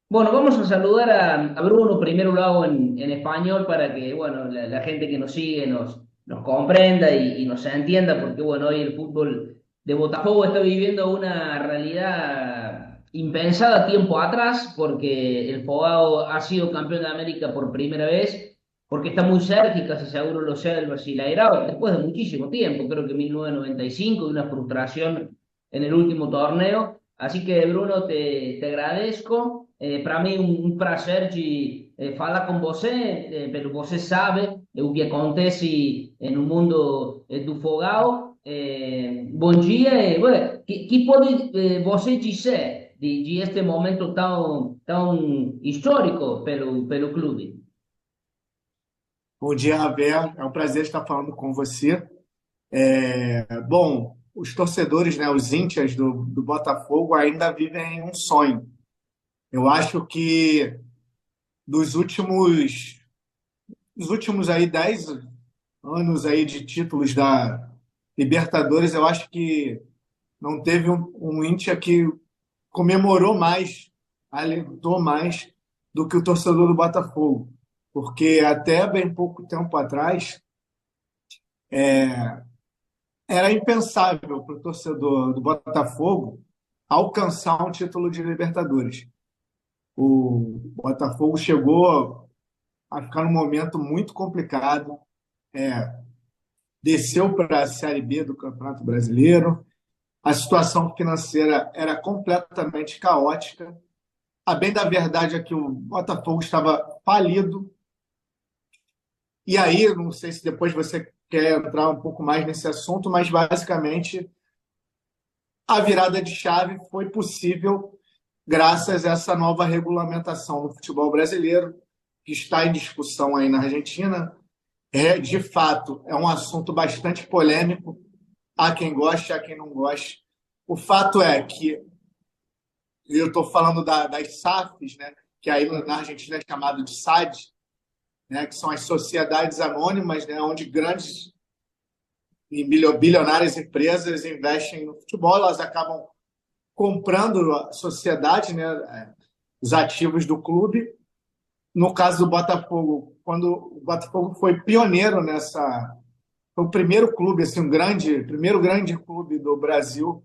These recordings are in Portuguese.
Bueno, vamos a saludar a Bruno primero lo hago en español para que, bueno, la gente que nos sigue nos comprenda y nos entienda, porque, bueno, hoy el fútbol de Botafogo está viviendo una realidad impensada tiempo atrás, porque el Fogao ha sido campeón de América por primera vez, porque está muy cerca y casi seguro lo sea el Brasileirao, después de muchísimo tiempo, creo que 1995, de una frustración en el último torneo. Así que, Bruno, te agradezco. Para mim um prazer de falar com você, pelo você sabe o que acontece no mundo do Fogão. Bom dia. Que pode você dizer de este momento tão histórico pelo clube? Bom dia, Ravel. É um prazer estar falando com você. Bom, os torcedores, né, os íntias do Botafogo ainda vivem um sonho. Eu acho que dos últimos aí 10 anos aí de títulos da Libertadores, eu acho que não teve um íntia que comemorou mais, alentou mais do que o torcedor do Botafogo. Porque até bem pouco tempo atrás, era impensável para o torcedor do Botafogo alcançar um título de Libertadores. O Botafogo chegou a ficar num momento muito complicado, desceu para a Série B do Campeonato Brasileiro, a situação financeira era completamente caótica. A bem da verdade é que o Botafogo estava falido. E aí, não sei se depois você quer entrar um pouco mais nesse assunto, mas basicamente a virada de chave foi possível graças a essa nova regulamentação do futebol brasileiro, que está em discussão aí na Argentina. De fato, é um assunto bastante polêmico. Há quem goste, há quem não goste. O fato é que, eu estou falando das SAFs, né, que aí na Argentina é chamado de SAD, né, que são as sociedades anônimas, né, onde grandes e bilionárias empresas investem no futebol, elas acabam comprando a sociedade, né, os ativos do clube. No caso do Botafogo, quando o Botafogo foi pioneiro nessa, foi o primeiro clube, assim, primeiro grande clube do Brasil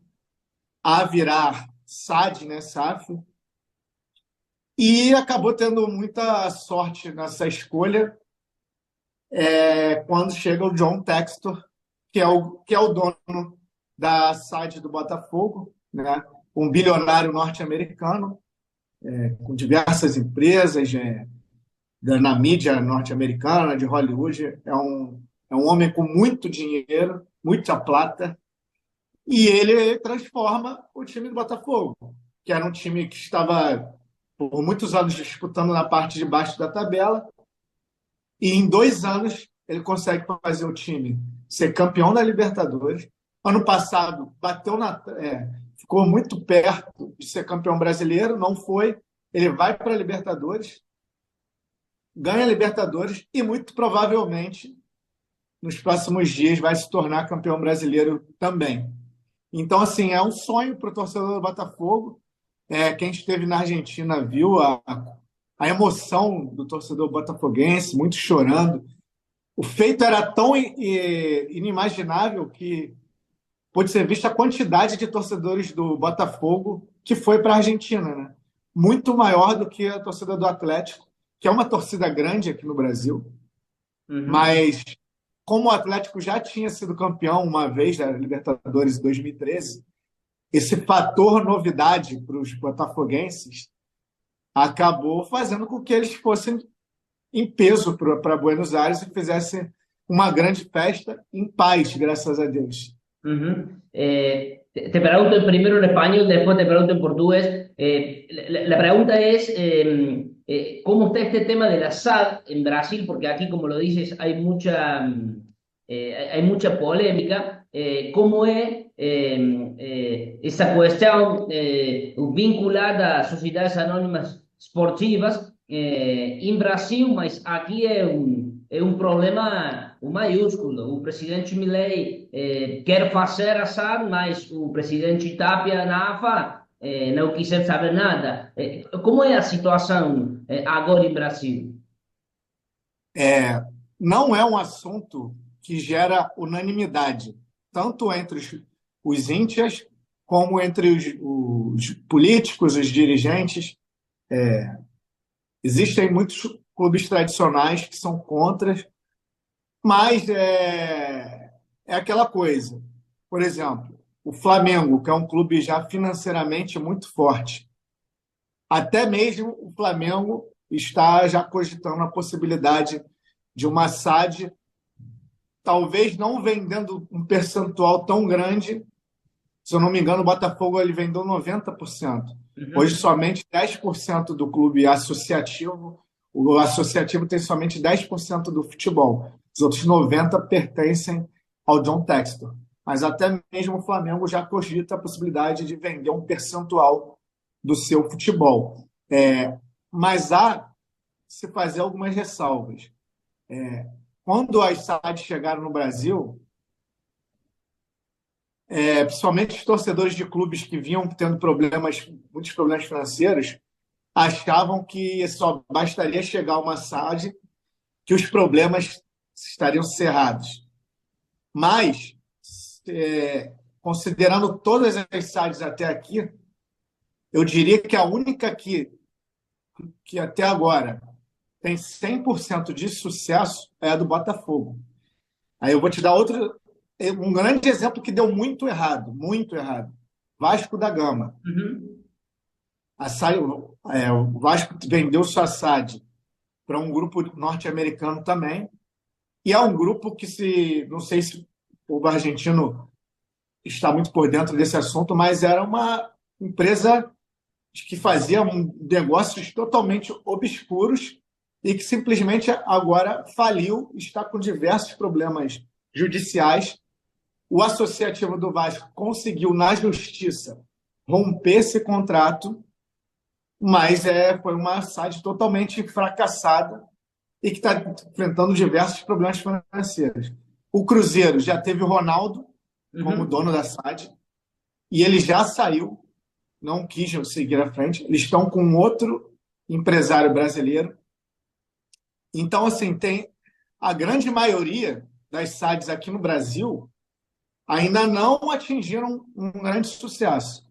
a virar SAD, né, SAF, e acabou tendo muita sorte nessa escolha quando chega o John Textor, que é o dono da SAD do Botafogo, né, um bilionário norte-americano, com diversas empresas, na mídia norte-americana, de Hollywood. É um homem com muito dinheiro, muita plata, e ele transforma o time do Botafogo, que era um time que estava por muitos anos disputando na parte de baixo da tabela, e em 2 anos ele consegue fazer o time ser campeão da Libertadores. Ano passado ficou muito perto de ser campeão brasileiro, não foi. Ele vai para a Libertadores, ganha a Libertadores e muito provavelmente nos próximos dias vai se tornar campeão brasileiro também. Então, assim, é um sonho para o torcedor do Botafogo. Quem esteve na Argentina viu a emoção do torcedor botafoguense, muito chorando. O feito era tão inimaginável que pôde ser vista a quantidade de torcedores do Botafogo que foi para a Argentina, né? Muito maior do que a torcida do Atlético, que é uma torcida grande aqui no Brasil, Uhum. mas como o Atlético já tinha sido campeão uma vez da Libertadores em 2013, esse fator novidade para os botafoguenses acabou fazendo com que eles fossem em peso para Buenos Aires e fizessem uma grande festa em paz, graças a Deus. Ujú. Te pregunto primero en español, después te pregunto en portugués. La pregunta es, ¿cómo está este tema de la SAD en Brasil? Porque aquí, como lo dices, hay mucha polémica. ¿Cómo es esa cuestión vinculada a sociedades anónimas esportivas em Brasil, mas aqui é um problema maiúsculo. O presidente Milei quer fazer assado, mas o presidente Tapia na AFA não quiser saber nada. Como é a situação agora em Brasil? É, não é um assunto que gera unanimidade, tanto entre os íntias como entre os políticos, os dirigentes. Existem muitos clubes tradicionais que são contra, mas é aquela coisa. Por exemplo, o Flamengo, que é um clube já financeiramente muito forte, até mesmo o Flamengo está já cogitando a possibilidade de uma SAD, talvez não vendendo um percentual tão grande. Se eu não me engano, o Botafogo ele vendeu 90%. Hoje, Uhum. somente 10% do clube associativo. O associativo tem somente 10% do futebol. Os outros 90% pertencem ao John Textor. Mas até mesmo o Flamengo já cogita a possibilidade de vender um percentual do seu futebol. Mas há se fazer algumas ressalvas. Quando as SADs chegaram no Brasil, principalmente os torcedores de clubes que vinham tendo muitos problemas financeiros, achavam que só bastaria chegar uma SAD que os problemas estariam cerrados. Mas, considerando todas as SADs até aqui, eu diria que a única que até agora tem 100% de sucesso é a do Botafogo. Aí eu vou te dar um grande exemplo que deu muito errado, muito errado. Vasco da Gama. Uhum. O Vasco vendeu sua SAD para um grupo norte-americano também, e é um grupo que, não sei se o povo argentino está muito por dentro desse assunto, mas era uma empresa que fazia negócios totalmente obscuros e que simplesmente agora faliu, está com diversos problemas judiciais. O associativo do Vasco conseguiu, na justiça, romper esse contrato, mas foi uma SAD totalmente fracassada e que está enfrentando diversos problemas financeiros. O Cruzeiro já teve o Ronaldo como Uhum. dono da SAD e ele já saiu, não quis seguir à frente. Eles estão com outro empresário brasileiro. Então, assim, tem a grande maioria das SADs aqui no Brasil ainda não atingiram um grande sucesso.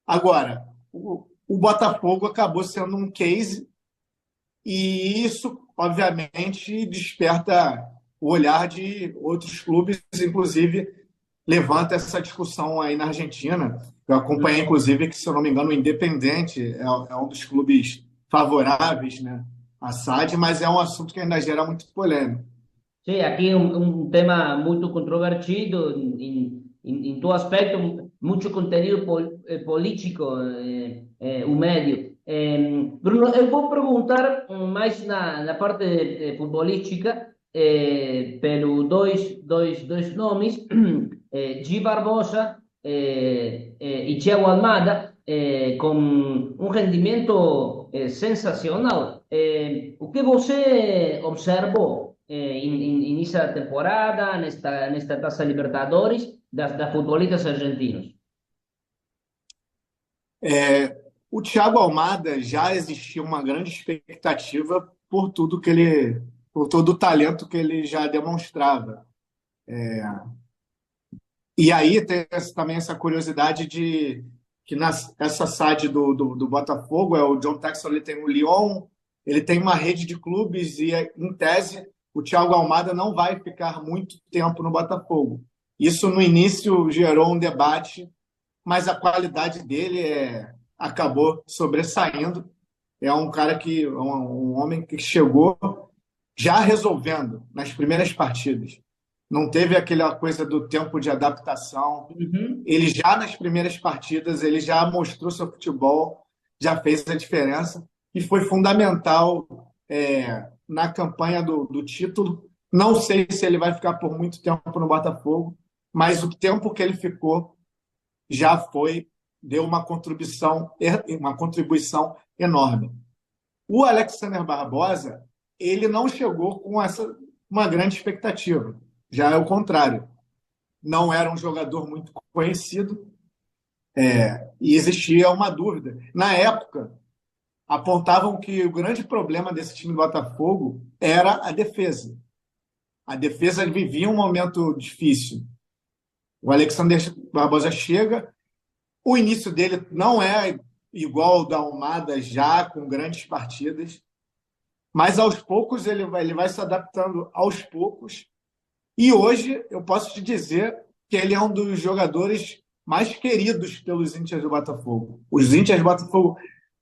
Agora, o Botafogo acabou sendo um case e isso, obviamente, desperta o olhar de outros clubes, inclusive levanta essa discussão aí na Argentina. Eu acompanhei, inclusive, que, se eu não me engano, o Independente é um dos clubes favoráveis, né, à SAD, mas é um assunto que ainda gera muito polêmica. Sí, aquí un tema muy controvertido en todo aspecto, mucho contenido político, o medio. Bruno, eu vou perguntar mais na parte futebolística, pelo dois nomes, Gi Barbosa e Thiago Almada, com um rendimento sensacional. O que você observou nessa temporada, nesta Taça Libertadores, das futbolistas argentinos? O Thiago Almada já existia uma grande expectativa por todo o talento que ele já demonstrava. E aí tem também essa curiosidade de que essa SAD do Botafogo, o John Textor, ele tem o Lyon, ele tem uma rede de clubes e, em tese, o Thiago Almada não vai ficar muito tempo no Botafogo. Isso, no início, gerou um debate, mas a qualidade dele acabou sobressaindo. É um cara um homem que chegou já resolvendo nas primeiras partidas. Não teve aquela coisa do tempo de adaptação. Uhum. Ele já nas primeiras partidas, ele já mostrou seu futebol, já fez a diferença e foi fundamental na campanha do título. Não sei se ele vai ficar por muito tempo no Botafogo, mas o tempo que ele ficou já deu uma contribuição enorme. O Alexander Barbosa, ele não chegou com uma grande expectativa. Já é o contrário. Não era um jogador muito conhecido E existia uma dúvida. Na época, apontavam que o grande problema desse time do Botafogo era a defesa. A defesa vivia um momento difícil. O Alexander Barbosa chega, o início dele não é igual ao da Almada já, com grandes partidas, mas aos poucos ele vai se adaptando aos poucos. E hoje eu posso te dizer que ele é um dos jogadores mais queridos pelos índios do Botafogo. Os índios do Botafogo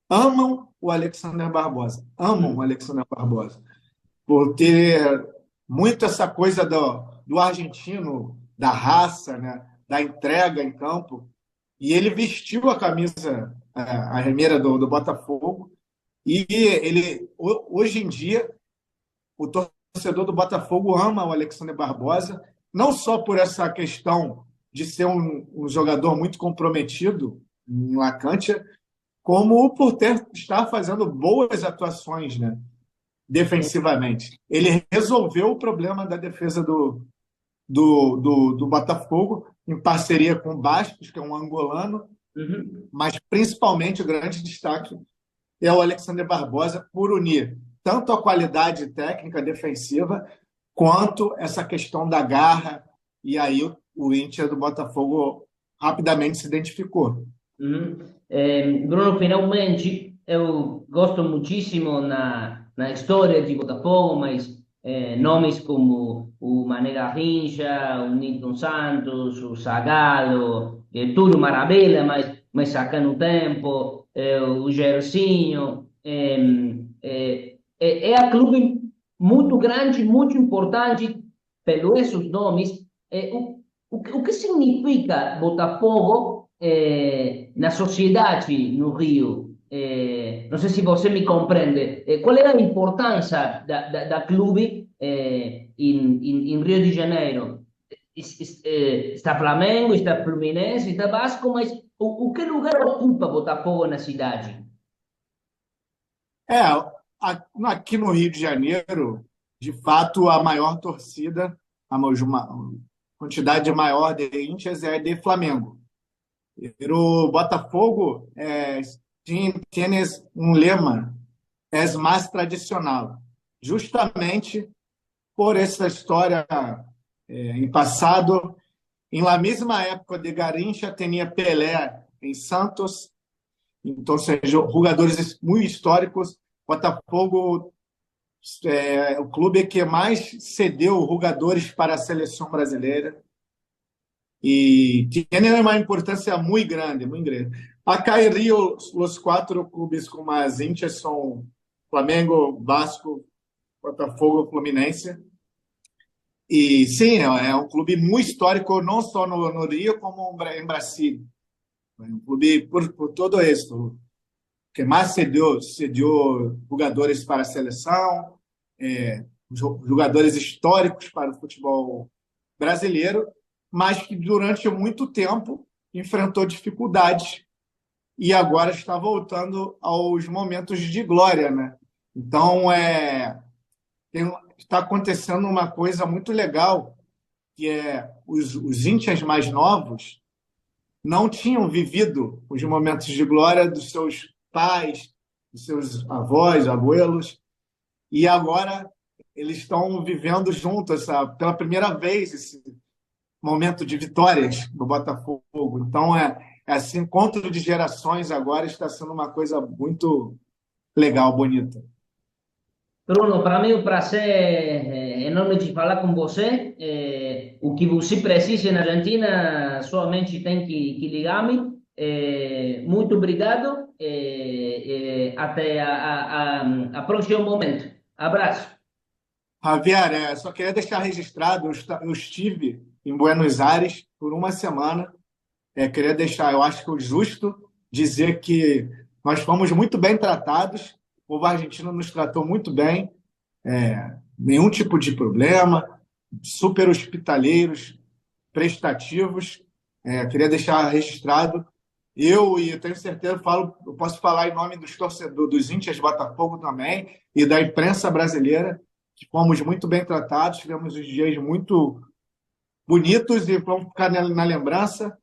amam o Alexander Barbosa, amam o Alexander Barbosa, por ter muito essa coisa do argentino, da raça, né, da entrega em campo. E ele vestiu a camisa, a remeira do Botafogo, e hoje em dia, o torcedor do Botafogo ama o Alexander Barbosa, não só por essa questão de ser um jogador muito comprometido em Lacântia, como por estar fazendo boas atuações, né, defensivamente. Ele resolveu o problema da defesa do Botafogo, em parceria com o Bastos, que é um angolano, mas principalmente o grande destaque é o Alexander Barbosa por unir tanto a qualidade técnica defensiva quanto essa questão da garra, e aí o Inter do Botafogo rapidamente se identificou. Bruno, finalmente, eu gosto muitíssimo na história de Botafogo, mas nomes como o Mané Garrincha, o Nilton Santos, o Zagallo, Túlio Maravilha, mas sacando o tempo, o Gersinho. É um clube muito grande, muito importante pelos esses nomes. O que significa Botafogo na sociedade no Rio? Não sei se você me compreende. Qual é a importância da clube em Rio de Janeiro? Está Flamengo, está Fluminense, está Vasco, mas o que lugar ocupa Botafogo na cidade? É, aqui no Rio de Janeiro, de fato, a maior torcida, uma quantidade maior de índios é de Flamengo. O Botafogo tem um lema, é mais tradicional, justamente por essa história em passado. Em la mesma época de Garrincha, tinha Pelé em Santos, então, são jogadores muito históricos. Botafogo é o clube que mais cedeu jogadores para a seleção brasileira e tem uma importância muito grande, muito grande. Acá em Rio, os quatro clubes com mais hinchas são Flamengo, Vasco, Botafogo, Fluminense. E sim, é um clube muito histórico, não só no Rio, como em Brasília. É um clube por todo isso, que mais cedeu jogadores para a seleção, jogadores históricos para o futebol brasileiro, mas que durante muito tempo enfrentou dificuldades e agora está voltando aos momentos de glória, né? Então, está acontecendo uma coisa muito legal, que é os índios mais novos não tinham vivido os momentos de glória dos seus pais, dos seus avós, abuelos, e agora eles estão vivendo juntos, sabe? Pela primeira vez esse momento de vitórias do Botafogo. Então, esse encontro de gerações agora está sendo uma coisa muito legal, bonita. Bruno, para mim é um prazer enorme de falar com você. O que você precisa na Argentina, somente tem que ligar-me. Muito obrigado. Até a próximo momento. Abraço. Javier, só queria deixar registrado, eu estive em Buenos Aires por uma semana. Queria deixar, eu acho que é justo dizer que nós fomos muito bem tratados, o povo argentino nos tratou muito bem, nenhum tipo de problema, super hospitaleiros, prestativos. Queria deixar registrado. Eu tenho certeza, eu posso falar em nome dos torcedores, dos índios de Botafogo também, e da imprensa brasileira, que fomos muito bem tratados, tivemos uns dias muito bonitos e vamos ficar na lembrança.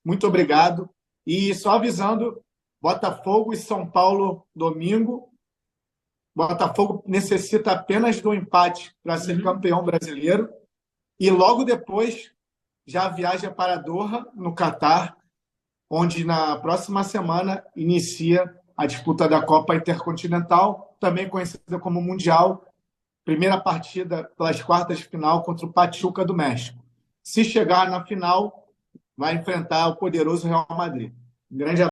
Muito obrigado E só avisando, Botafogo e São Paulo domingo. Botafogo necessita apenas do empate para ser campeão brasileiro. E logo depois já viaja para Doha, no Catar, onde na próxima semana inicia a disputa da Copa Intercontinental, também conhecida como Mundial, primeira partida pelas quartas de final contra o Pachuca do México. Se chegar na final, vai enfrentar o poderoso Real Madrid. Um grande